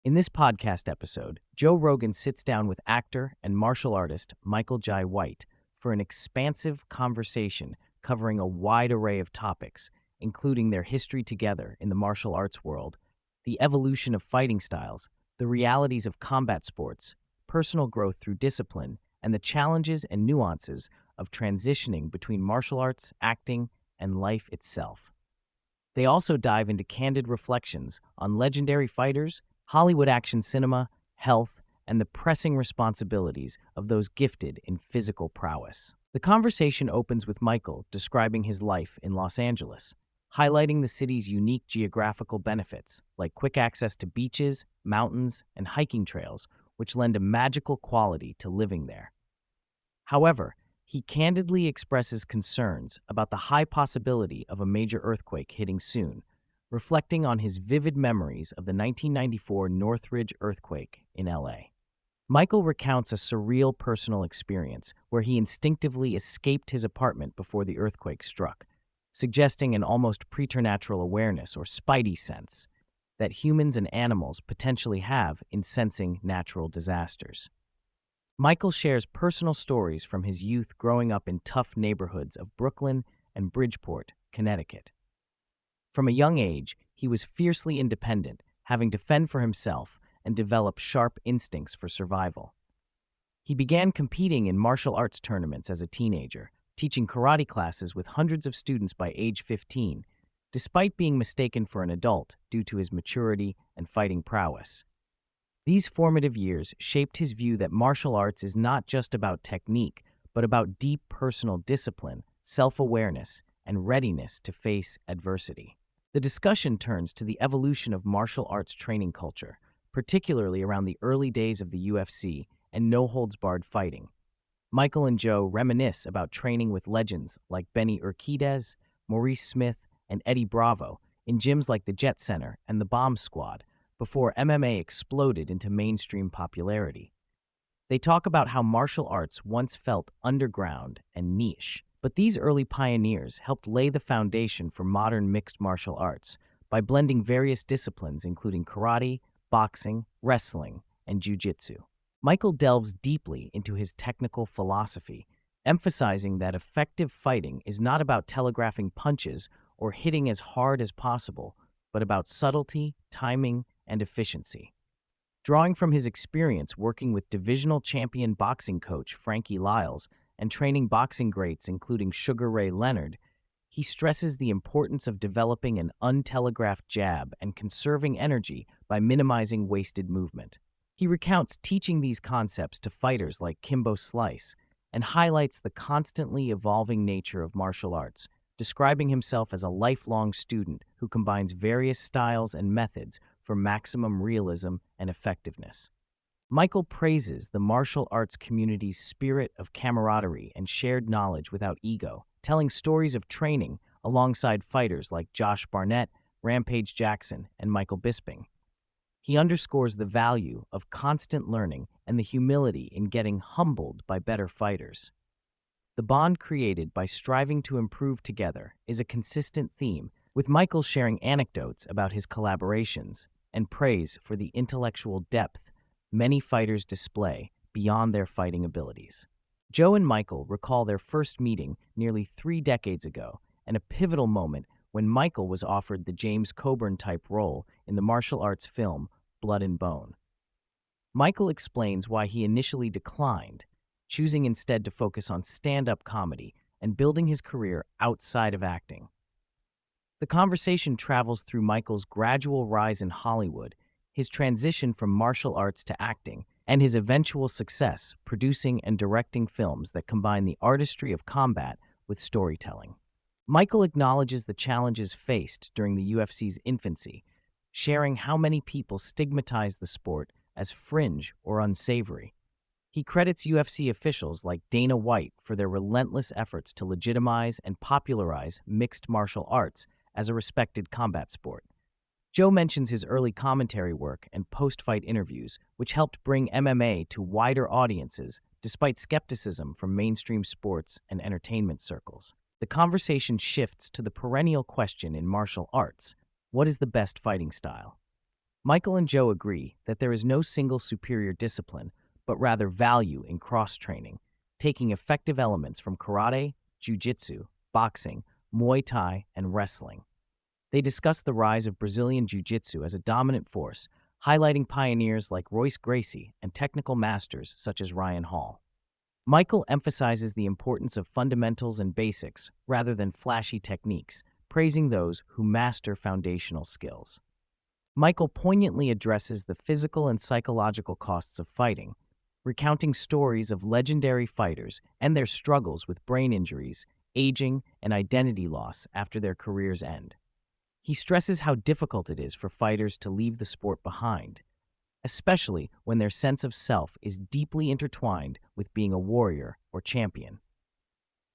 In this podcast episode, Joe Rogan sits down with actor and martial artist Michael Jai White for an expansive conversation covering a wide array of topics, including their history together in the martial arts world, the evolution of fighting styles, the realities of combat sports, personal growth through discipline, and the challenges and nuances of transitioning between martial arts, acting, and life itself. They also dive into candid reflections on legendary fighters, Hollywood action cinema, health, and the pressing responsibilities of those gifted in physical prowess. The conversation opens with Michael describing his life in Los Angeles, highlighting the city's unique geographical benefits, like quick access to beaches, mountains, and hiking trails, which lend a magical quality to living there. However, he candidly expresses concerns about the high possibility of a major earthquake hitting soon, reflecting on his vivid memories of the 1994 Northridge earthquake in LA. Michael recounts a surreal personal experience where he instinctively escaped his apartment before the earthquake struck, suggesting an almost preternatural awareness or spidey sense that humans and animals potentially have in sensing natural disasters. Michael shares personal stories from his youth growing up in tough neighborhoods of Brooklyn and Bridgeport, Connecticut. From a young age, he was fiercely independent, having to fend for himself and develop sharp instincts for survival. He began competing in martial arts tournaments as a teenager, teaching karate classes with hundreds of students by age 15, despite being mistaken for an adult due to his maturity and fighting prowess. These formative years shaped his view that martial arts is not just about technique, but about deep personal discipline, self-awareness, and readiness to face adversity. The discussion turns to the evolution of martial arts training culture, particularly around the early days of the UFC and no-holds-barred fighting. Michael and Joe reminisce about training with legends like Benny Urquidez, Maurice Smith, and Eddie Bravo in gyms like the Jet Center and the Bomb Squad before MMA exploded into mainstream popularity. They talk about how martial arts once felt underground and niche, but these early pioneers helped lay the foundation for modern mixed martial arts by blending various disciplines including karate, boxing, wrestling, and jiu-jitsu. Michael delves deeply into his technical philosophy, emphasizing that effective fighting is not about telegraphing punches or hitting as hard as possible, but about subtlety, timing, and efficiency. Drawing from his experience working with divisional champion boxing coach Frankie Lyles and training boxing greats including Sugar Ray Leonard, he stresses the importance of developing an untelegraphed jab and conserving energy by minimizing wasted movement. He recounts teaching these concepts to fighters like Kimbo Slice and highlights the constantly evolving nature of martial arts, describing himself as a lifelong student who combines various styles and methods for maximum realism and effectiveness. Michael praises the martial arts community's spirit of camaraderie and shared knowledge without ego, telling stories of training alongside fighters like Josh Barnett, Rampage Jackson, and Michael Bisping. He underscores the value of constant learning and the humility in getting humbled by better fighters. The bond created by striving to improve together is a consistent theme, with Michael sharing anecdotes about his collaborations and praise for the intellectual depth many fighters display beyond their fighting abilities. Joe and Michael recall their first meeting nearly 3 decades ago and a pivotal moment when Michael was offered the James Coburn-type role in the martial arts film Blood and Bone. Michael explains why he initially declined, choosing instead to focus on stand-up comedy and building his career outside of acting. The conversation travels through Michael's gradual rise in Hollywood, his transition from martial arts to acting, and his eventual success producing and directing films that combine the artistry of combat with storytelling. Michael acknowledges the challenges faced during the UFC's infancy, sharing how many people stigmatize the sport as fringe or unsavory. He credits UFC officials like Dana White for their relentless efforts to legitimize and popularize mixed martial arts as a respected combat sport. Joe mentions his early commentary work and post-fight interviews, which helped bring MMA to wider audiences despite skepticism from mainstream sports and entertainment circles. The conversation shifts to the perennial question in martial arts: what is the best fighting style? Michael and Joe agree that there is no single superior discipline, but rather value in cross-training, taking effective elements from karate, jiu-jitsu, boxing, Muay Thai, and wrestling. They discuss the rise of Brazilian jiu-jitsu as a dominant force, highlighting pioneers like Royce Gracie and technical masters such as Ryan Hall. Michael emphasizes the importance of fundamentals and basics rather than flashy techniques, praising those who master foundational skills. Michael poignantly addresses the physical and psychological costs of fighting, recounting stories of legendary fighters and their struggles with brain injuries, aging, and identity loss after their careers end. He stresses how difficult it is for fighters to leave the sport behind, especially when their sense of self is deeply intertwined with being a warrior or champion.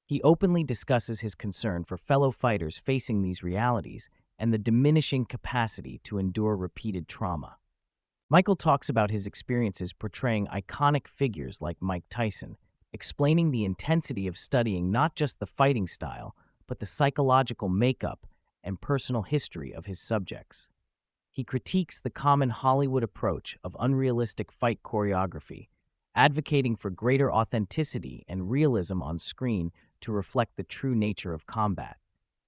He openly discusses his concern for fellow fighters facing these realities and the diminishing capacity to endure repeated trauma. Michael talks about his experiences portraying iconic figures like Mike Tyson, explaining the intensity of studying not just the fighting style, but the psychological makeup and personal history of his subjects. He critiques the common Hollywood approach of unrealistic fight choreography, advocating for greater authenticity and realism on screen to reflect the true nature of combat.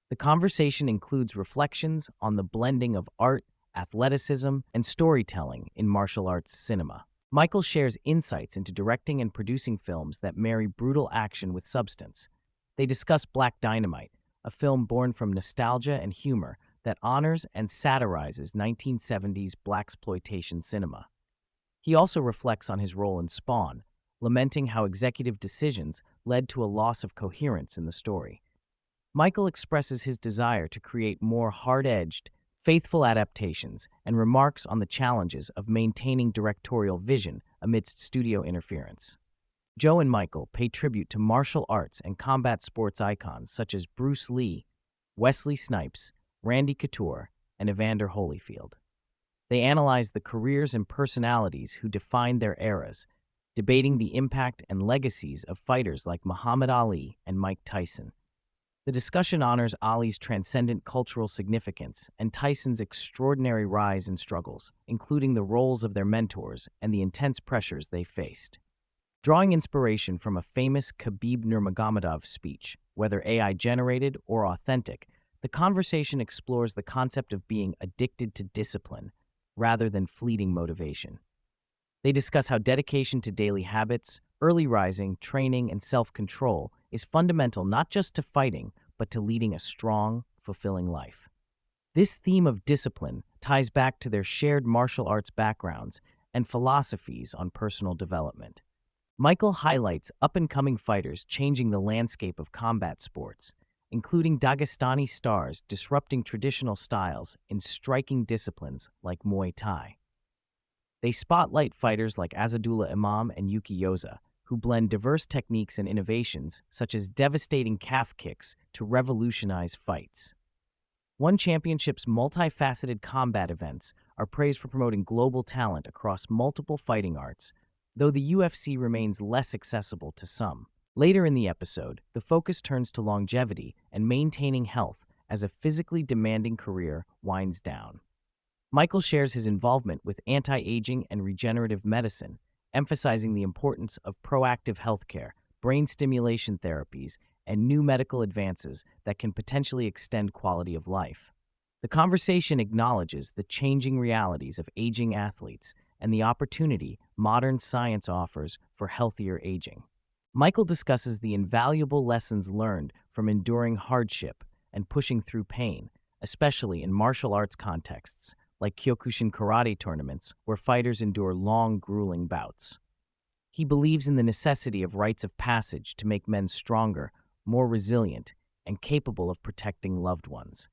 The conversation includes reflections on the blending of art, athleticism, and storytelling in martial arts cinema. Michael shares insights into directing and producing films that marry brutal action with substance. They discuss Black Dynamite, a film born from nostalgia and humor that honors and satirizes 1970s blaxploitation cinema. He also reflects on his role in Spawn, lamenting how executive decisions led to a loss of coherence in the story. Michael expresses his desire to create more hard-edged, faithful adaptations and remarks on the challenges of maintaining directorial vision amidst studio interference. Joe and Michael pay tribute to martial arts and combat sports icons such as Bruce Lee, Wesley Snipes, Randy Couture, and Evander Holyfield. They analyze the careers and personalities who defined their eras, debating the impact and legacies of fighters like Muhammad Ali and Mike Tyson. The discussion honors Ali's transcendent cultural significance and Tyson's extraordinary rise and struggles, including the roles of their mentors and the intense pressures they faced. Drawing inspiration from a famous Khabib Nurmagomedov speech, whether AI-generated or authentic, the conversation explores the concept of being addicted to discipline rather than fleeting motivation. They discuss how dedication to daily habits, early rising, training, and self-control is fundamental not just to fighting, but to leading a strong, fulfilling life. This theme of discipline ties back to their shared martial arts backgrounds and philosophies on personal development. Michael highlights up-and-coming fighters changing the landscape of combat sports, including Dagestani stars disrupting traditional styles in striking disciplines like Muay Thai. They spotlight fighters like Azadullah Imam and Yuki Yoza, who blend diverse techniques and innovations, such as devastating calf kicks, to revolutionize fights. One Championship's multifaceted combat events are praised for promoting global talent across multiple fighting arts, though the UFC remains less accessible to some. Later in the episode, the focus turns to longevity and maintaining health as a physically demanding career winds down. Michael shares his involvement with anti-aging and regenerative medicine, emphasizing the importance of proactive healthcare, brain stimulation therapies, and new medical advances that can potentially extend quality of life. The conversation acknowledges the changing realities of aging athletes and the opportunity modern science offers for healthier aging. Michael discusses the invaluable lessons learned from enduring hardship and pushing through pain, especially in martial arts contexts, like Kyokushin karate tournaments where fighters endure long, grueling bouts. He believes in the necessity of rites of passage to make men stronger, more resilient, and capable of protecting loved ones.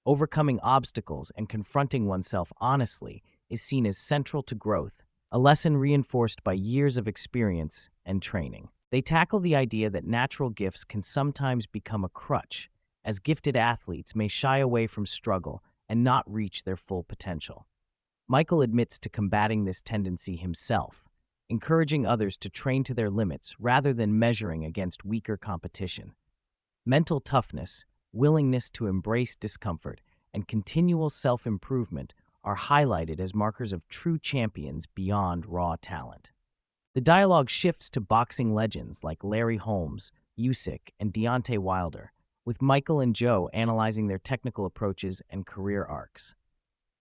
Overcoming obstacles and confronting oneself honestly is seen as central to growth, a lesson reinforced by years of experience and training. They tackle the idea that natural gifts can sometimes become a crutch, as gifted athletes may shy away from struggle and not reach their full potential. Michael admits to combating this tendency himself, encouraging others to train to their limits rather than measuring against weaker competition. Mental toughness, willingness to embrace discomfort, and continual self-improvement are highlighted as markers of true champions beyond raw talent. The dialogue shifts to boxing legends like Larry Holmes, Usyk, and Deontay Wilder, with Michael and Joe analyzing their technical approaches and career arcs.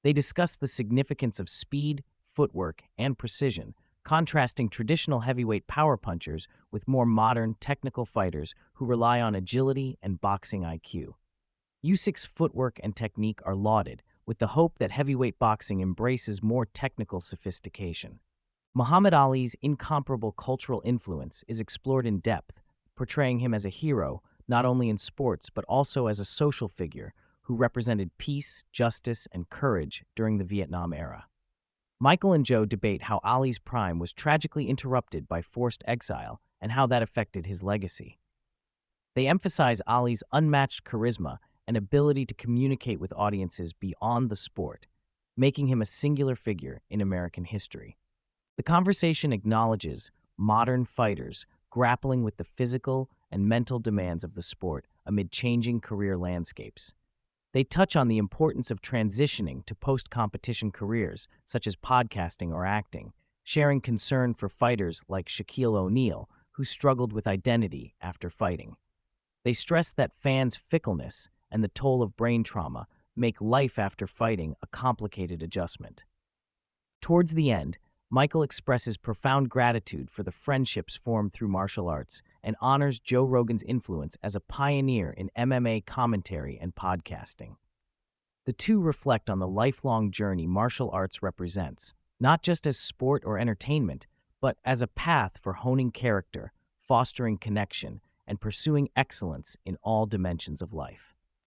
They discuss the significance of speed, footwork, and precision, contrasting traditional heavyweight power punchers with more modern, technical fighters who rely on agility and boxing IQ. Usyk's footwork and technique are lauded, with the hope that heavyweight boxing embraces more technical sophistication. Muhammad Ali's incomparable cultural influence is explored in depth, portraying him as a hero not only in sports but also as a social figure who represented peace, justice, and courage during the Vietnam era. Michael and Joe debate how Ali's prime was tragically interrupted by forced exile and how that affected his legacy. They emphasize Ali's unmatched charisma and ability to communicate with audiences beyond the sport, making him a singular figure in American history. The conversation acknowledges modern fighters grappling with the physical and mental demands of the sport amid changing career landscapes. They touch on the importance of transitioning to post-competition careers, such as podcasting or acting, sharing concern for fighters like Shaquille O'Neal, who struggled with identity after fighting. They stress that fans' fickleness and the toll of brain trauma make life after fighting a complicated adjustment. Towards the end, Michael expresses profound gratitude for the friendships formed through martial arts and honors Joe Rogan's influence as a pioneer in MMA commentary and podcasting. The two reflect on the lifelong journey martial arts represents, not just as sport or entertainment, but as a path for honing character, fostering connection, and pursuing excellence in all dimensions of life.